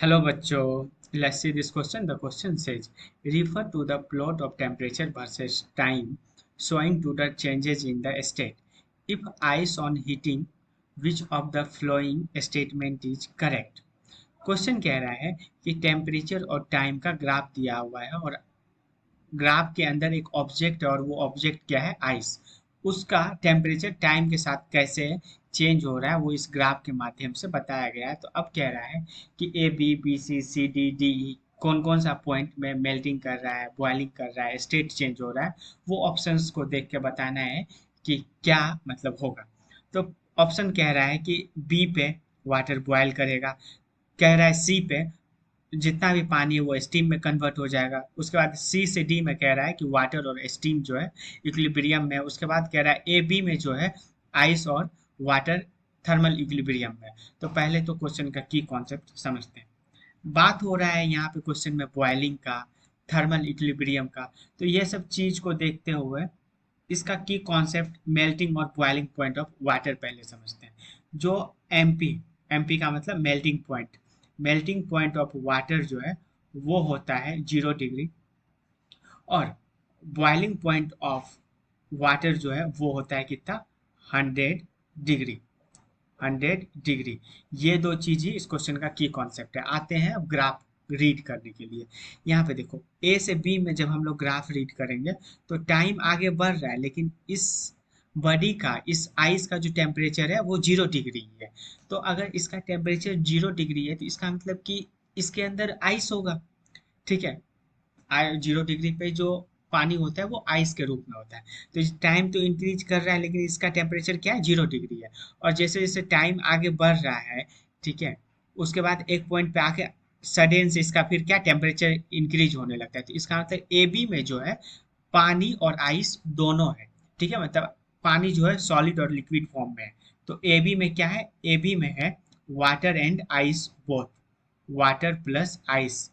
Hello बच्चों, let's see this question. The question says, refer to the plot of temperature versus time showing to the changes in the state. If ice on heating, which of the following statement is correct? Question कह रहा है कि temperature और time का graph दिया हुआ है और ग्राफ के अंदर एक ऑब्जेक्ट है और वो ऑब्जेक्ट क्या है, आइस। उसका टेम्परेचर टाइम के साथ कैसे चेंज हो रहा है वो इस ग्राफ के माध्यम से बताया गया है। तो अब कह रहा है कि A B B C C D D E कौन कौन सा पॉइंट में मेल्टिंग कर रहा है, बॉइलिंग कर रहा है, स्टेट चेंज हो रहा है, वो ऑप्शंस को देख के बताना है कि क्या मतलब होगा। तो ऑप्शन कह रहा है कि बी पे वाटर बॉयल करेगा, कह रहा है सी पे जितना भी पानी है वो स्टीम में कन्वर्ट हो जाएगा। उसके बाद सी से डी में कह रहा है कि वाटर और स्टीम जो है इक्विलिब्रियम में है। उसके बाद कह रहा है ए बी में जो है आइस और वाटर थर्मल इक्विलिब्रियम में है। तो पहले तो क्वेश्चन का की कॉन्सेप्ट समझते हैं। बात हो रहा है यहाँ पे क्वेश्चन में बॉइलिंग का, थर्मल इक्विलिब्रियम का। तो ये सब चीज को देखते हुए इसका की कॉन्सेप्ट मेल्टिंग और बॉइलिंग पॉइंट ऑफ वाटर पहले समझते हैं। जो एमपी, एमपी का मतलब melting point, melting point of water जो है वो होता है 0 डिग्री, और बॉइलिंग पॉइंट ऑफ वाटर जो है वो होता है कितना, 100 डिग्री। 100 डिग्री, ये दो चीज ही इस क्वेश्चन का की कॉन्सेप्ट है। आते हैं अब ग्राफ रीड करने के लिए। यहाँ पे देखो ए से बी में जब हम लोग ग्राफ रीड करेंगे तो टाइम आगे बढ़ रहा है, लेकिन इस बॉडी का, इस आइस का जो टेम्परेचर है वो 0 डिग्री है। तो अगर इसका टेम्परेचर 0 डिग्री है तो इसका मतलब कि इसके अंदर आइस होगा। ठीक है, 0 डिग्री पे जो पानी होता है वो आइस के रूप में होता है। तो टाइम तो इंक्रीज कर रहा है लेकिन इसका टेम्परेचर क्या है, 0 डिग्री है। और जैसे जैसे टाइम आगे बढ़ रहा है, ठीक है, उसके बाद एक पॉइंट पे आके सडन से इसका फिर क्या टेम्परेचर इंक्रीज होने लगता है। तो इसका मतलब ए बी में जो है पानी और आइस दोनों है। ठीक है, मतलब पानी जो है सॉलिड और लिक्विड फॉर्म में है। तो ए बी में क्या है, ए बी में है water and ice both, water plus ice,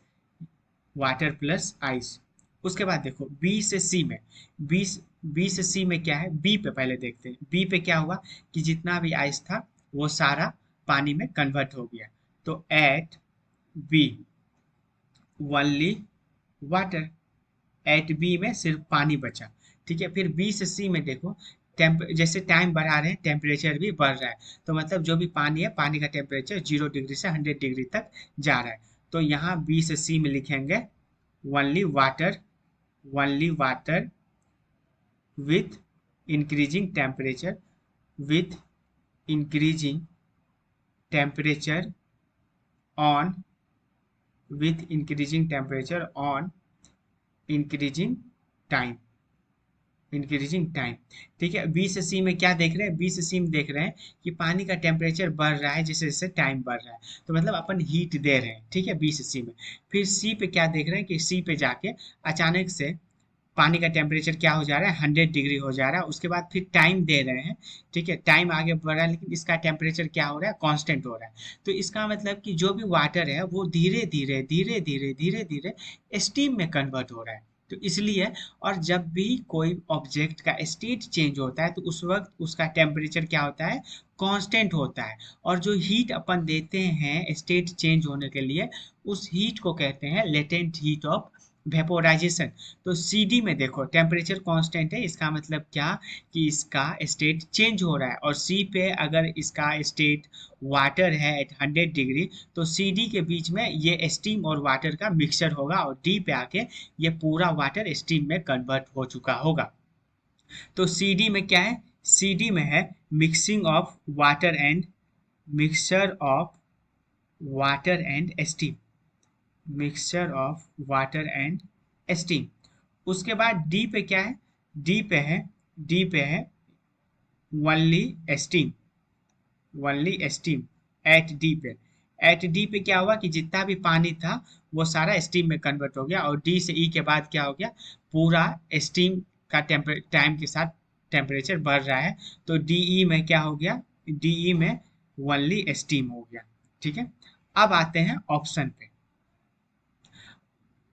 water plus ice. उसके बाद देखो बी से सी में, बी बी से सी में क्या है, बी पे पहले देखते हैं। बी पे क्या हुआ कि जितना भी आइस था वो सारा पानी में कन्वर्ट हो गया। तो at B only water, at B में सिर्फ पानी बचा। ठीक है, फिर बी से सी में देखो, टेम्प जैसे टाइम बढ़ा रहे हैं टेम्परेचर भी बढ़ रहा है। तो मतलब जो भी पानी है, पानी का टेम्परेचर 0 डिग्री से 100 डिग्री तक जा रहा है। तो यहाँ बी से सी में लिखेंगे only water, only water with increasing temperature, with increasing temperature on, with increasing temperature on increasing time, increasing time. ठीक है, बी से सी में क्या देख रहे हैं, बी से सी में देख रहे हैं कि पानी का टेम्परेचर बढ़ रहा है जैसे जैसे टाइम बढ़ रहा है। तो मतलब अपन हीट दे रहे हैं। ठीक है, बी से सी में। फिर सी पे क्या देख रहे हैं कि सी पे जाके अचानक से पानी का टेम्परेचर क्या हो जा रहा है, 100 डिग्री हो जा रहा है। उसके बाद फिर टाइम दे रहे हैं। ठीक है, टाइम आगे बढ़ रहा है लेकिन इसका टेम्परेचर क्या हो रहा है, कांस्टेंट हो रहा है। तो इसका मतलब कि जो भी वाटर है वो धीरे धीरे धीरे धीरे धीरे धीरे स्टीम में कन्वर्ट हो रहा है। तो इसलिए, और जब भी कोई ऑब्जेक्ट का स्टेट चेंज होता है तो उस वक्त उसका टेम्परेचर क्या होता है, कांस्टेंट होता है। और जो हीट अपन देते हैं स्टेट चेंज होने के लिए, उस हीट को कहते हैं लेटेंट हीट ऑफ वेपोराइजेशन। तो सी डी में देखो टेम्परेचर कांस्टेंट है, इसका मतलब क्या कि इसका स्टेट चेंज हो रहा है। और सी पे अगर इसका स्टेट वाटर है एट 100 डिग्री, तो सी डी के बीच में ये स्टीम और वाटर का मिक्सचर होगा और डी पे आके ये पूरा वाटर स्टीम में कन्वर्ट हो चुका होगा। तो सी डी में क्या है, सी डी में है mixing of water and, mixture of water and steam, mixture of water and steam. उसके बाद डी पे क्या है, डी पे है, डी पे है only steam, only steam eight D पे। एट डी पे क्या हुआ कि जितना भी पानी था वो सारा स्टीम में कन्वर्ट हो गया। और डी से ई के बाद क्या हो गया, पूरा स्टीम का टाइम के साथ टेम्परेचर बढ़ रहा है। तो डीई में क्या हो गया, डीई में ओनली स्टीम हो गया। ठीक है, अब आते हैं ऑप्शन पे,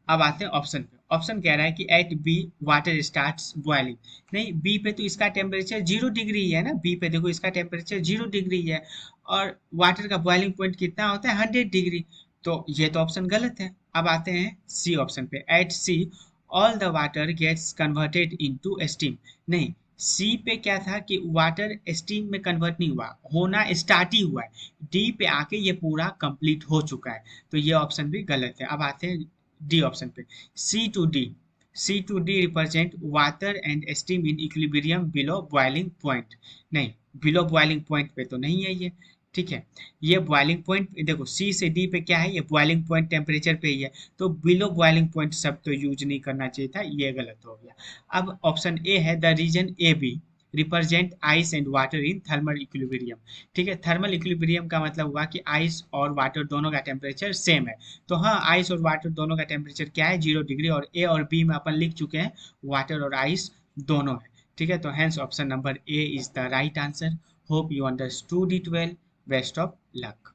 अब आते हैं ऑप्शन पे। ऑप्शन कह रहा है कि at B water starts boiling. नहीं, बी पे तो इसका टेम्परेचर 0 डिग्री है ना, बी पे देखो इसका टेम्परेचर 0 डिग्री है और वाटर का बॉइलिंग पॉइंट कितना होता है, 100 डिग्री। तो ये तो ऑप्शन गलत है। अब आते हैं सी ऑप्शन पे। At C all the water gets converted into steam. नहीं, सी पे क्या था कि वाटर स्टीम में कन्वर्ट नहीं हुआ, होना स्टार्ट ही हुआ है। डी पे आके ये पूरा कंप्लीट हो चुका है, तो ये ऑप्शन भी गलत है। अब आते हैं डी ऑप्शन पे। C to D, C to D represent water and steam in equilibrium below boiling point. नहीं, बिलो बॉइलिंग पॉइंट पे तो नहीं है ये, ठीक है। ये बॉइलिंग पॉइंट देखो, सी से डी पे क्या है, ये बॉइलिंग पॉइंट टेम्परेचर पे ही है, तो बिलो बॉइलिंग पॉइंट सब तो यूज नहीं करना चाहिए था, ये गलत हो गया। अब ऑप्शन ए है the region A B represent ice and water in thermal equilibrium. ठीक है, थर्मल इक्विलिब्रियम का मतलब हुआ कि आइस और वाटर दोनों का टेम्परेचर सेम है। तो हाँ, आइस और वाटर दोनों का टेम्परेचर क्या है, 0 डिग्री, और ए और बी में अपन लिख चुके हैं वाटर और आइस दोनों है। ठीक है, तो hence option number A is the right answer. Hope you understood it well. Best of luck.